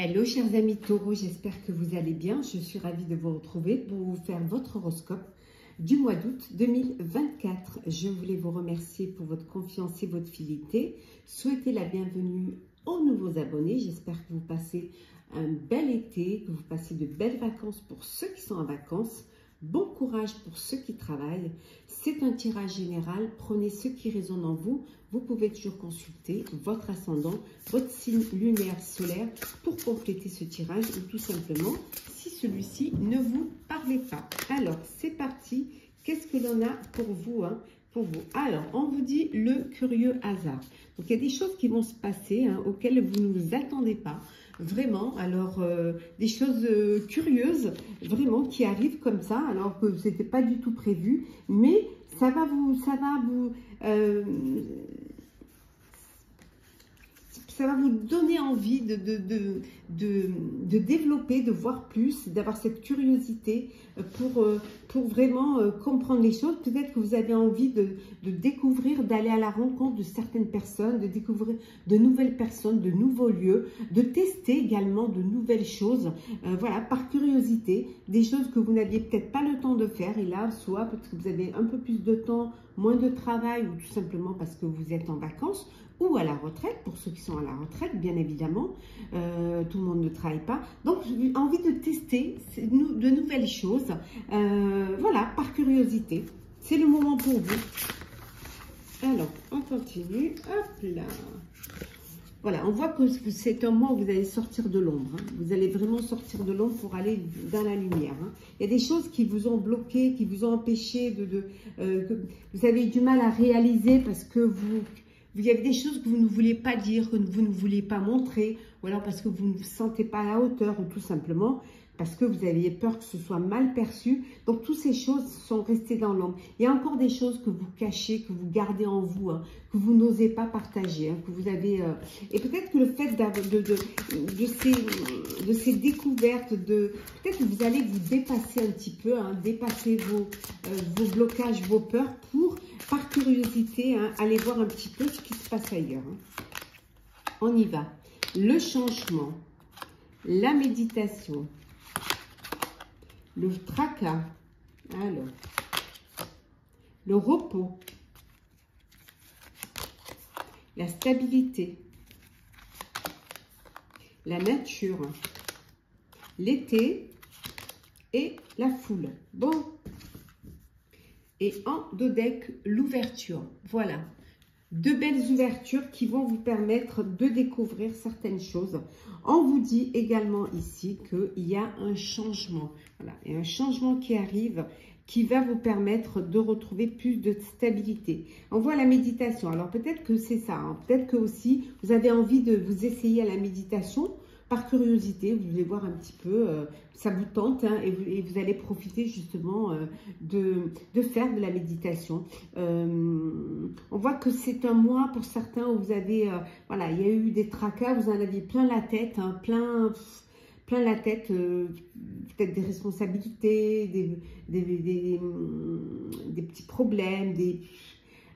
Hello chers amis taureaux, j'espère que vous allez bien. Je suis ravie de vous retrouver pour vous faire votre horoscope du mois d'août 2024. Je voulais vous remercier pour votre confiance et votre fidélité. Souhaiter la bienvenue aux nouveaux abonnés. J'espère que vous passez un bel été, que vous passez de belles vacances pour ceux qui sont en vacances. Bon courage pour ceux qui travaillent. C'est un tirage général. Prenez ce qui résonne en vous. Vous pouvez toujours consulter votre ascendant, votre signe lunaire solaire pour compléter ce tirage ou tout simplement si celui-ci ne vous parlait pas. Alors, c'est parti. Qu'est-ce que l'on a pour vous, pour vous? Alors, on vous dit le curieux hasard. Donc, il y a des choses qui vont se passer auxquelles vous ne vous attendez pas. Vraiment, alors des choses curieuses, vraiment qui arrivent comme ça, alors que ce n'était pas du tout prévu, mais ça va vous donner envie de développer, de voir plus, d'avoir cette curiosité pour vraiment comprendre les choses. Peut-être que vous avez envie de découvrir, d'aller à la rencontre de certaines personnes, de découvrir de nouvelles personnes, de nouveaux lieux, de tester également de nouvelles choses, voilà, par curiosité, des choses que vous n'aviez peut-être pas le temps de faire. Et là, soit parce que vous avez un peu plus de temps, moins de travail, ou tout simplement parce que vous êtes en vacances, ou à la retraite, pour ceux qui sont à la retraite, bien évidemment, tout le monde ne travaille pas. Donc, j'ai envie de tester de nouvelles choses, voilà, par curiosité. C'est le moment pour vous. Alors, on continue, hop là. Voilà, on voit que c'est un mois où vous allez sortir de l'ombre. Vous allez vraiment sortir de l'ombre pour aller dans la lumière. Il y a des choses qui vous ont bloqué, qui vous ont empêché que vous avez eu du mal à réaliser parce que il y avait des choses que vous ne vouliez pas dire, que vous ne vouliez pas montrer, ou alors parce que vous ne vous sentez pas à la hauteur, ou tout simplement parce que vous aviez peur que ce soit mal perçu. Donc, toutes ces choses sont restées dans l'ombre. Il y a encore des choses que vous cachez, que vous gardez en vous, que vous n'osez pas partager, que vous avez... Et peut-être que le fait de ces découvertes, peut-être que vous allez vous dépasser un petit peu, dépasser vos blocages, vos peurs pour, par curiosité, aller voir un petit peu ce qui se passe ailleurs. On y va. Le changement, la méditation, le tracas, alors, le repos, la stabilité, la nature, l'été et la foule. Bon, et en dodeck, l'ouverture. Voilà. Deux belles ouvertures qui vont vous permettre de découvrir certaines choses. On vous dit également ici qu'il y a un changement. Voilà, et un changement qui arrive, qui va vous permettre de retrouver plus de stabilité. On voit la méditation. Alors peut-être que c'est ça. Peut-être que aussi vous avez envie de vous essayer à la méditation. Par curiosité, vous allez voir un petit peu, ça vous tente et vous allez profiter justement de faire de la méditation. On voit que c'est un mois pour certains où vous avez, voilà, il y a eu des tracas, vous en aviez plein la tête, plein la tête, peut-être des responsabilités, des petits problèmes,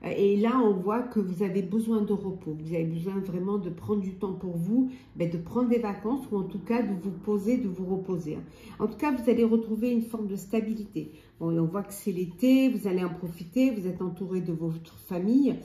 Et là, on voit que vous avez besoin de repos. Vous avez besoin vraiment de prendre du temps pour vous, de prendre des vacances ou en tout cas de vous poser, de vous reposer. En tout cas, vous allez retrouver une forme de stabilité. Bon, on voit que c'est l'été, vous allez en profiter, vous êtes entouré de votre famille.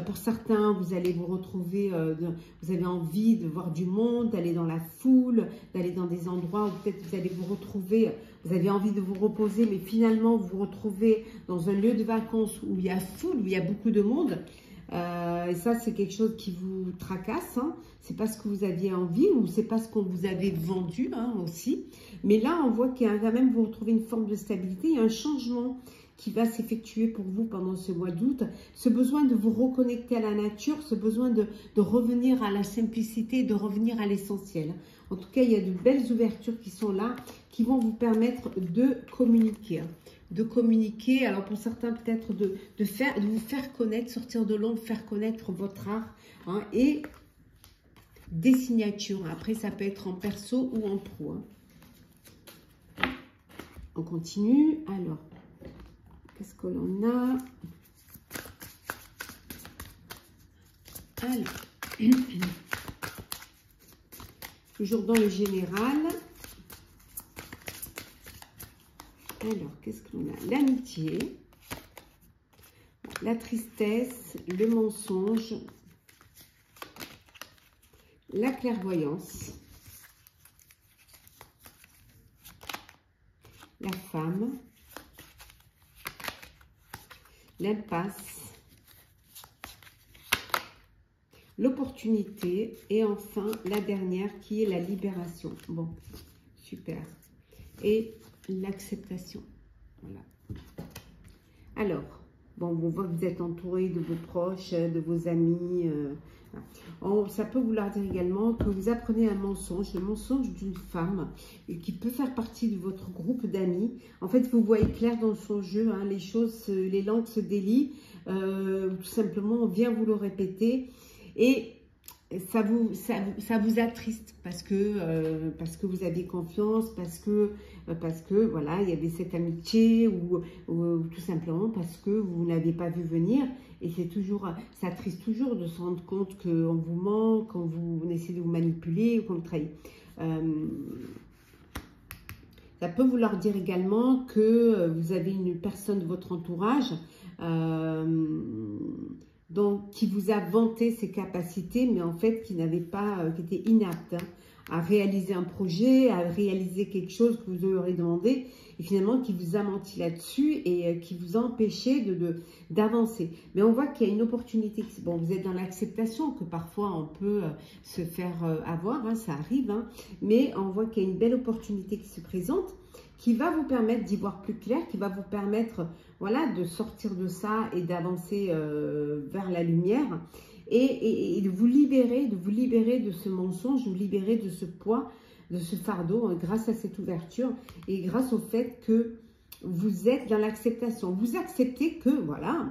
Pour certains, vous allez vous retrouver, vous avez envie de voir du monde, d'aller dans la foule, d'aller dans des endroits où peut-être vous allez vous retrouver, vous avez envie de vous reposer, mais finalement, vous vous retrouvez dans un lieu de vacances où il y a foule, où il y a beaucoup de monde. Et ça, c'est quelque chose qui vous tracasse. C'est pas ce que vous aviez envie ou c'est pas ce qu'on vous avait vendu aussi. Mais là, on voit qu'il y a quand même, vous retrouvez une forme de stabilité. Il y a un changement qui va s'effectuer pour vous pendant ce mois d'août. Ce besoin de vous reconnecter à la nature, ce besoin de revenir à la simplicité, de revenir à l'essentiel. En tout cas, il y a de belles ouvertures qui sont là, qui vont vous permettre de communiquer. Alors pour certains peut-être de vous faire connaître, sortir de l'ombre, faire connaître votre art et des signatures. Après ça peut être en perso ou en pro. On continue. Alors, qu'est-ce que l'on a? Alors, Toujours dans le général. Alors, qu'est-ce que l'on a? L'amitié, la tristesse, le mensonge, la clairvoyance, la femme, l'impasse, l'opportunité et enfin la dernière qui est la libération. Bon, super. Et l'acceptation. Voilà. Alors, bon, on voit que vous êtes entouré de vos proches, de vos amis. Ça peut vouloir dire également que vous apprenez un mensonge, le mensonge d'une femme qui peut faire partie de votre groupe d'amis. En fait, vous voyez clair dans son jeu, hein, les choses, les langues se délient. Tout simplement, on vient vous le répéter et ça vous attriste parce que vous aviez confiance, parce que voilà, il y avait cette amitié ou tout simplement parce que vous n'avez pas vu venir. Et c'est toujours, ça attriste toujours de se rendre compte qu'on vous ment, qu'on essaie de vous manipuler ou qu'on vous trahit. Ça peut vouloir dire également que vous avez une personne de votre entourage donc, qui vous a vanté ses capacités, mais en fait qui n'avait pas, qui était inapte à réaliser un projet, à réaliser quelque chose que vous lui aurez demandé, et finalement qui vous a menti là-dessus et qui vous a empêché d'avancer. Mais on voit qu'il y a une opportunité. Bon, vous êtes dans l'acceptation, que parfois on peut se faire avoir, hein, ça arrive, hein, mais on voit qu'il y a une belle opportunité qui se présente, qui va vous permettre d'y voir plus clair, qui va vous permettre, voilà, de sortir de ça et d'avancer vers la lumière et de vous libérer de ce mensonge, de vous libérer de ce poids, de ce fardeau, grâce à cette ouverture et grâce au fait que vous êtes dans l'acceptation. Vous acceptez que, voilà,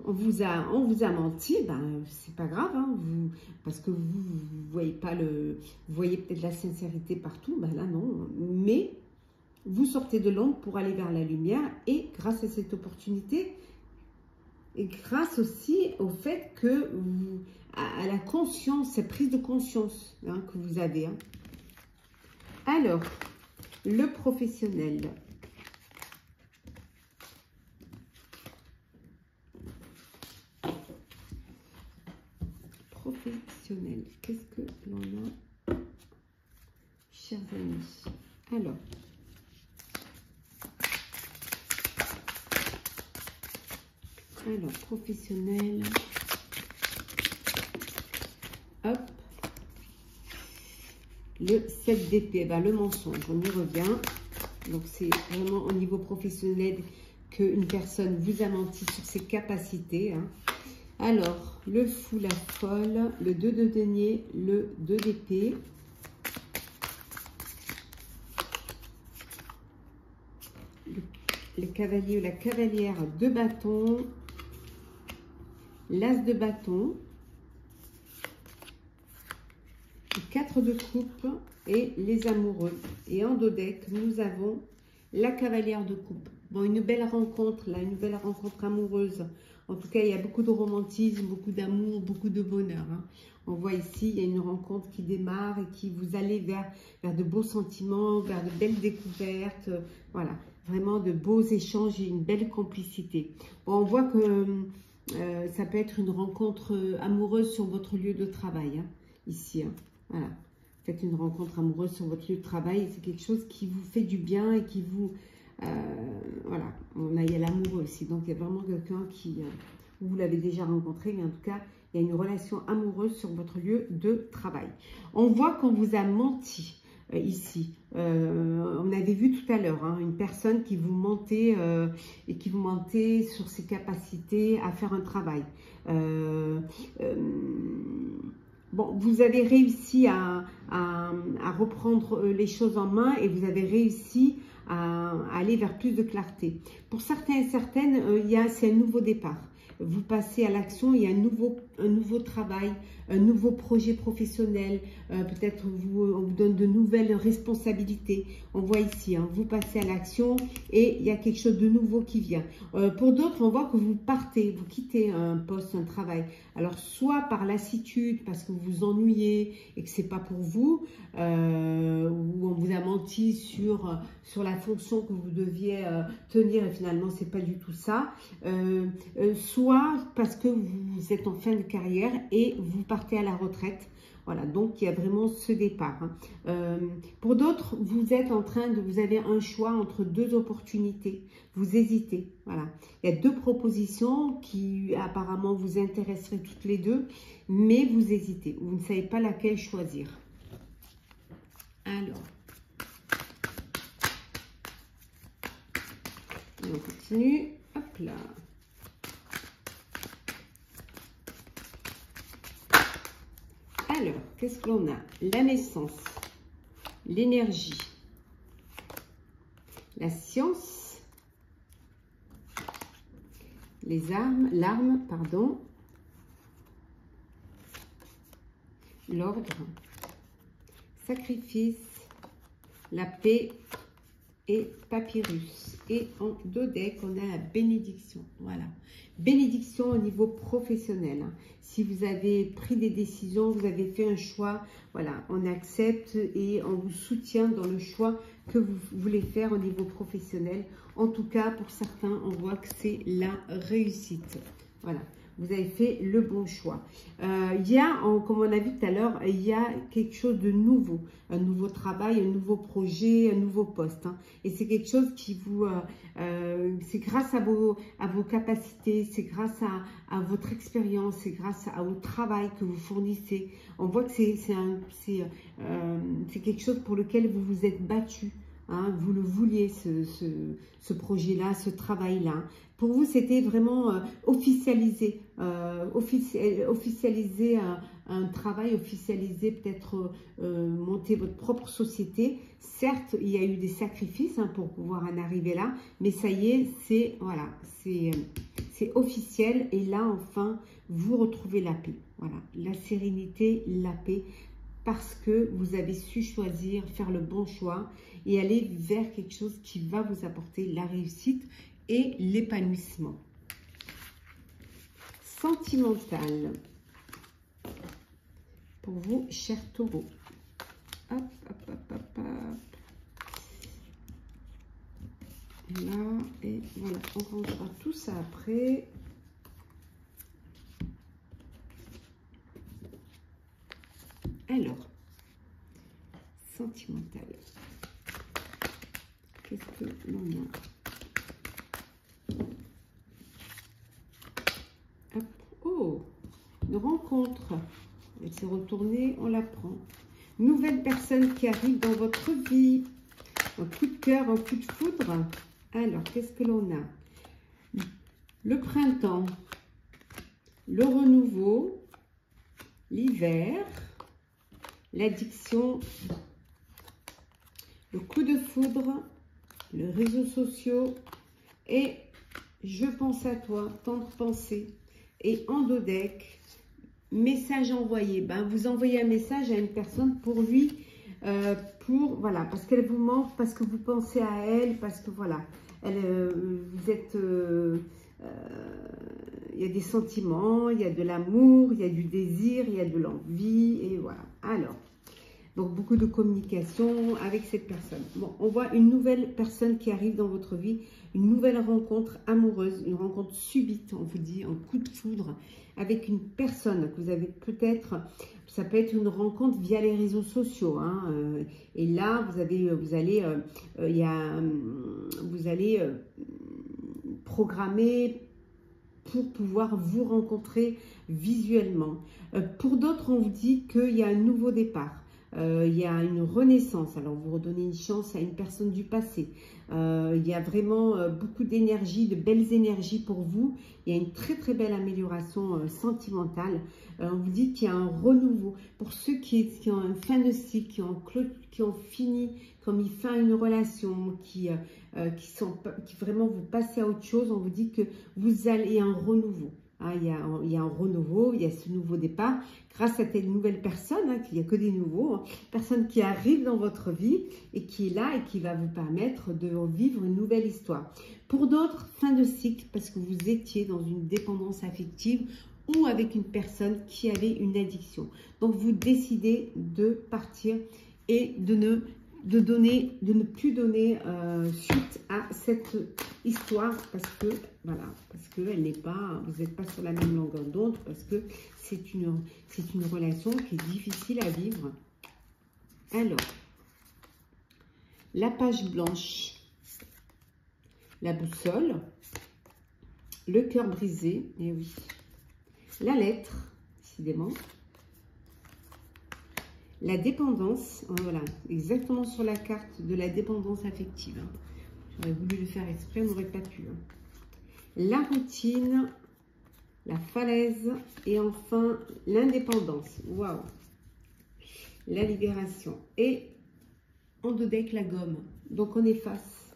on vous a menti, c'est pas grave, hein, parce que vous voyez pas vous voyez peut-être la sincérité partout, là non, mais vous sortez de l'ombre pour aller vers la lumière et grâce à cette opportunité et grâce aussi au fait que à la conscience, cette prise de conscience, hein, que vous avez. Hein. Alors, le professionnel. Professionnel, qu'est-ce que l'on a, chers amis? Alors, professionnel, hop, le 7 d'épée, le mensonge, on y revient. Donc, c'est vraiment au niveau professionnel qu'une personne vous a menti sur ses capacités. Hein. Alors, le fou, la folle, le 2 de denier, le 2 d'épée. Le cavalier ou la cavalière de bâton. L'as de bâton. Le 4 de coupe et les amoureux. Et en dos deck, nous avons la cavalière de coupe. Bon, une belle rencontre, là, une belle rencontre amoureuse. En tout cas, il y a beaucoup de romantisme, beaucoup d'amour, beaucoup de bonheur. Hein. On voit ici, il y a une rencontre qui démarre et qui vous allez vers de beaux sentiments, vers de belles découvertes. Voilà, vraiment de beaux échanges et une belle complicité. Bon, on voit que ça peut être une rencontre amoureuse sur votre lieu de travail, hein, ici. Hein. Voilà, faites une rencontre amoureuse sur votre lieu de travail. C'est quelque chose qui vous fait du bien et qui vous... voilà, il y a l'amour aussi, donc il y a vraiment quelqu'un qui, vous l'avez déjà rencontré, mais en tout cas, il y a une relation amoureuse sur votre lieu de travail. On voit qu'on vous a menti ici. On avait vu tout à l'heure, hein, une personne qui vous mentait et qui vous mentait sur ses capacités à faire un travail. Bon, vous avez réussi à reprendre les choses en main et vous avez réussi à aller vers plus de clarté. Pour certains et certaines, c'est un nouveau départ. Vous passez à l'action, il y a un nouveau nouveau travail, un nouveau projet professionnel, peut-être on vous donne de nouvelles responsabilités. On voit ici, hein, vous passez à l'action et il y a quelque chose de nouveau qui vient. Pour d'autres, on voit que vous partez, vous quittez un poste, un travail. Alors, soit par lassitude, parce que vous vous ennuyez et que c'est pas pour vous, ou on vous a menti sur la fonction que vous deviez tenir et finalement, c'est pas du tout ça. Soit parce que vous êtes en fin de carrière et vous partez à la retraite. Voilà, donc il y a vraiment ce départ. Hein. Pour d'autres, vous avez un choix entre deux opportunités. Vous hésitez. Voilà, il y a deux propositions qui apparemment vous intéresseraient toutes les deux, mais vous hésitez. Vous ne savez pas laquelle choisir. Alors, on continue. Hop là. Alors, qu'est-ce que l'on a? La naissance, l'énergie, la science, l'arme, pardon, l'ordre, sacrifice, la paix et papyrus. Et en dodeck, on a la bénédiction. Voilà. Bénédiction au niveau professionnel. Hein. Si vous avez pris des décisions, vous avez fait un choix, voilà, on accepte et on vous soutient dans le choix que vous voulez faire au niveau professionnel. En tout cas, pour certains, on voit que c'est la réussite. Voilà. Vous avez fait le bon choix. Il y a, comme on a vu tout à l'heure, il y a quelque chose de nouveau. Un nouveau travail, un nouveau projet, un nouveau poste. Hein. Et c'est quelque chose qui vous... c'est grâce à vos capacités, c'est grâce à votre expérience, c'est grâce au travail que vous fournissez. On voit que c'est quelque chose pour lequel vous vous êtes battu. Hein, vous le vouliez, ce projet-là, ce travail-là. Pour vous, c'était vraiment officialiser un travail, officialiser peut-être monter votre propre société. Certes, il y a eu des sacrifices hein, pour pouvoir en arriver là, mais ça y est, c'est voilà, c'est officiel. Et là, enfin, vous retrouvez la paix. Voilà, la sérénité, la paix. Parce que vous avez su choisir, faire le bon choix et aller vers quelque chose qui va vous apporter la réussite et l'épanouissement. Sentimental. Pour vous, chers taureaux. Hop, hop, hop, hop, hop. Là, et voilà, on rangera tout ça après. Alors, sentimental. Qu'est-ce que l'on a? Hop. Oh, une rencontre. Elle s'est retournée, on la prend. Nouvelle personne qui arrive dans votre vie. Un coup de cœur, un coup de foudre. Alors, qu'est-ce que l'on a? Le printemps, le renouveau, l'hiver, l'addiction, le coup de foudre, les réseaux sociaux et je pense à toi, tant de pensées. Et en dodeck, message envoyé. Ben, vous envoyez un message à une personne pour lui, voilà, parce qu'elle vous manque, parce que vous pensez à elle, parce que voilà, vous êtes... il y a des sentiments, il y a de l'amour, il y a du désir, il y a de l'envie, et voilà. Alors, donc beaucoup de communication avec cette personne. Bon, on voit une nouvelle personne qui arrive dans votre vie, une nouvelle rencontre amoureuse, une rencontre subite, on vous dit, un coup de foudre, avec une personne que vous avez peut-être, ça peut être une rencontre via les réseaux sociaux, hein, et là, vous allez programmer pour pouvoir vous rencontrer visuellement. Pour d'autres, on vous dit qu'il y a un nouveau départ. Il y a une renaissance, alors vous redonnez une chance à une personne du passé. Il y a vraiment beaucoup d'énergie, de belles énergies pour vous. Il y a une très très belle amélioration sentimentale. On vous dit qu'il y a un renouveau. Pour ceux qui ont un fin de cycle, qui ont fini, qui ont mis fin à une relation, qui vraiment vous passez à autre chose, on vous dit que vous allez un renouveau. Hein, il y a un renouveau, il y a ce nouveau départ. Grâce à telle nouvelle personne, hein, qu'il n'y a que des nouveaux, hein, personne qui arrive dans votre vie et qui est là et qui va vous permettre de vivre une nouvelle histoire. Pour d'autres, fin de cycle, parce que vous étiez dans une dépendance affective ou avec une personne qui avait une addiction. Donc, vous décidez de partir et de ne plus donner suite à cette histoire parce que voilà, parce que elle n'est pas, vous n'êtes pas sur la même longueur d'onde, parce que c'est une relation qui est difficile à vivre. Alors, la page blanche, la boussole, le cœur brisé, et oui, la lettre, décidément. La dépendance, voilà, exactement sur la carte de la dépendance affective. Hein. J'aurais voulu le faire exprès, on n'aurait pas pu. Hein. La routine, la falaise et enfin l'indépendance. Waouh! La libération. Et en deux decks, la gomme. Donc on efface.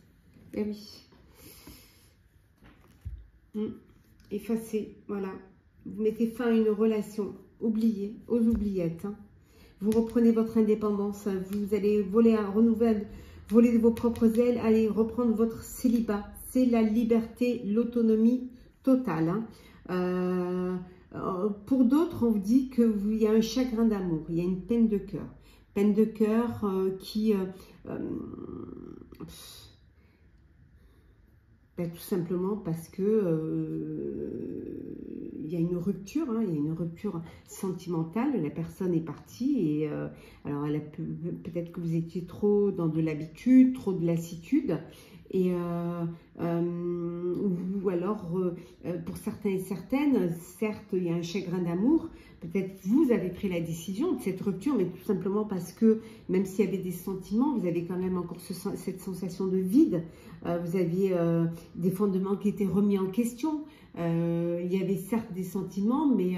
Eh oui. Effacer, voilà. Vous mettez fin à une relation. Oubliez, aux oubliettes. Hein. Vous reprenez votre indépendance, vous allez voler de vos propres ailes, allez reprendre votre célibat. C'est la liberté, l'autonomie totale. Hein. Pour d'autres, on vous dit qu'il y a un chagrin d'amour, il y a une peine de cœur. Peine de cœur qui... Ben, tout simplement parce que il y a une rupture, hein, il y a une rupture sentimentale, la personne est partie et alors peut-être que vous étiez trop dans de l'habitude, trop de lassitude et ou alors pour certains et certaines, certes il y a un chagrin d'amour, peut-être vous avez pris la décision de cette rupture, mais tout simplement parce que même s'il y avait des sentiments, vous avez quand même encore cette sensation de vide, vous aviez des fondements qui étaient remis en question, il y avait certes des sentiments, mais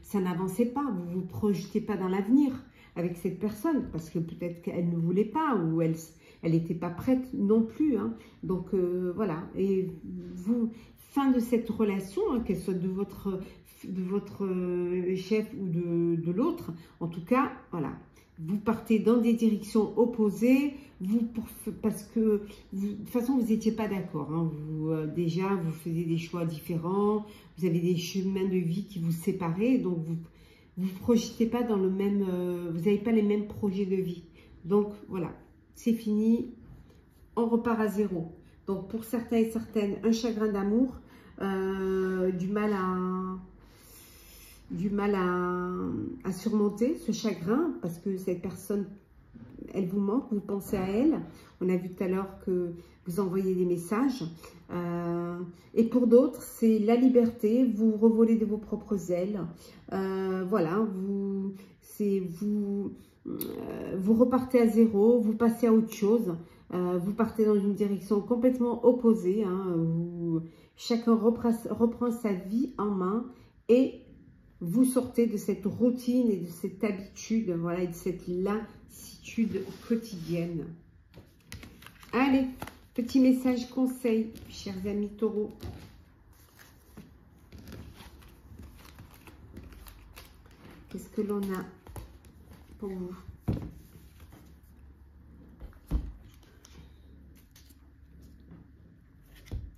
ça n'avançait pas, vous ne vous projetez pas dans l'avenir avec cette personne, parce que peut-être qu'elle ne voulait pas, ou elle n'était pas prête non plus. Hein. Donc voilà, et vous, fin de cette relation, hein, qu'elle soit de votre chef ou de l'autre, en tout cas, voilà, vous partez dans des directions opposées, parce que de toute façon, vous n'étiez pas d'accord. Hein. Déjà, vous faisiez des choix différents, vous avez des chemins de vie qui vous séparaient, donc vous ne projetez pas dans le même, vous n'avez pas les mêmes projets de vie. Donc voilà, c'est fini, on repart à zéro. Donc pour certains et certaines, un chagrin d'amour, du mal à surmonter ce chagrin, parce que cette personne, elle vous manque, vous pensez à elle. On a vu tout à l'heure que vous envoyez des messages. Et pour d'autres, c'est la liberté, vous revolez de vos propres ailes. Voilà, vous repartez à zéro, vous passez à autre chose. Vous partez dans une direction complètement opposée, hein, où chacun reprend sa vie en main et vous sortez de cette routine et de cette habitude, voilà, et de cette lassitude quotidienne. Allez, petit message conseil, chers amis taureaux. Qu'est-ce que l'on a pour vous?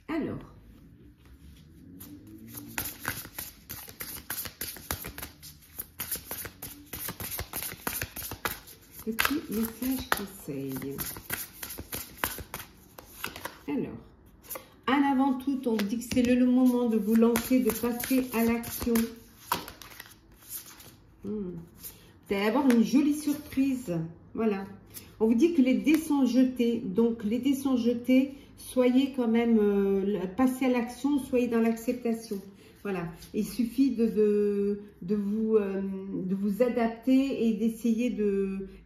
Alors, petit message conseil. Alors, avant tout, on vous dit que c'est le moment de vous lancer, de passer à l'action. Vous allez avoir une jolie surprise. Voilà. On vous dit que les dés sont jetés. Donc, les dés sont jetés. Soyez quand même, passez à l'action, soyez dans l'acceptation. Voilà. Il suffit de vous adapter et d'essayer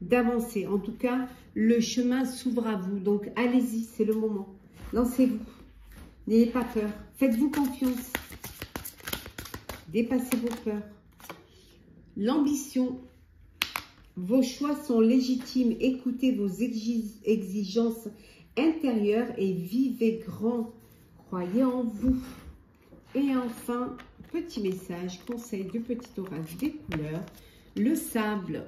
d'avancer. En tout cas, le chemin s'ouvre à vous. Donc, allez-y, c'est le moment. Lancez-vous. N'ayez pas peur. Faites-vous confiance. Dépassez vos peurs. L'ambition. Vos choix sont légitimes. Écoutez vos exigences intérieures et vivez grand. Croyez en vous. Et enfin, petit message, conseil du petit orage des couleurs. Le sable.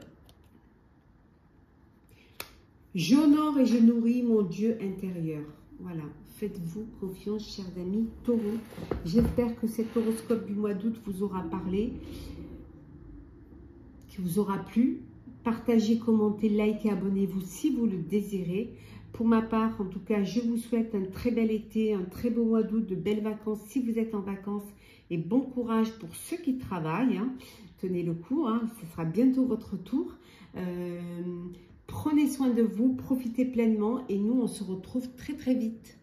J'honore et je nourris mon Dieu intérieur. Voilà, faites-vous confiance, chers amis taureaux. J'espère que cet horoscope du mois d'août vous aura parlé, qui vous aura plu. Partagez, commentez, likez, abonnez-vous si vous le désirez. Pour ma part, en tout cas, je vous souhaite un très bel été, un très beau mois d'août, de belles vacances si vous êtes en vacances. Et bon courage pour ceux qui travaillent. Hein. Tenez le coup, hein, ce sera bientôt votre tour. Prenez soin de vous, profitez pleinement et nous, on se retrouve très très vite.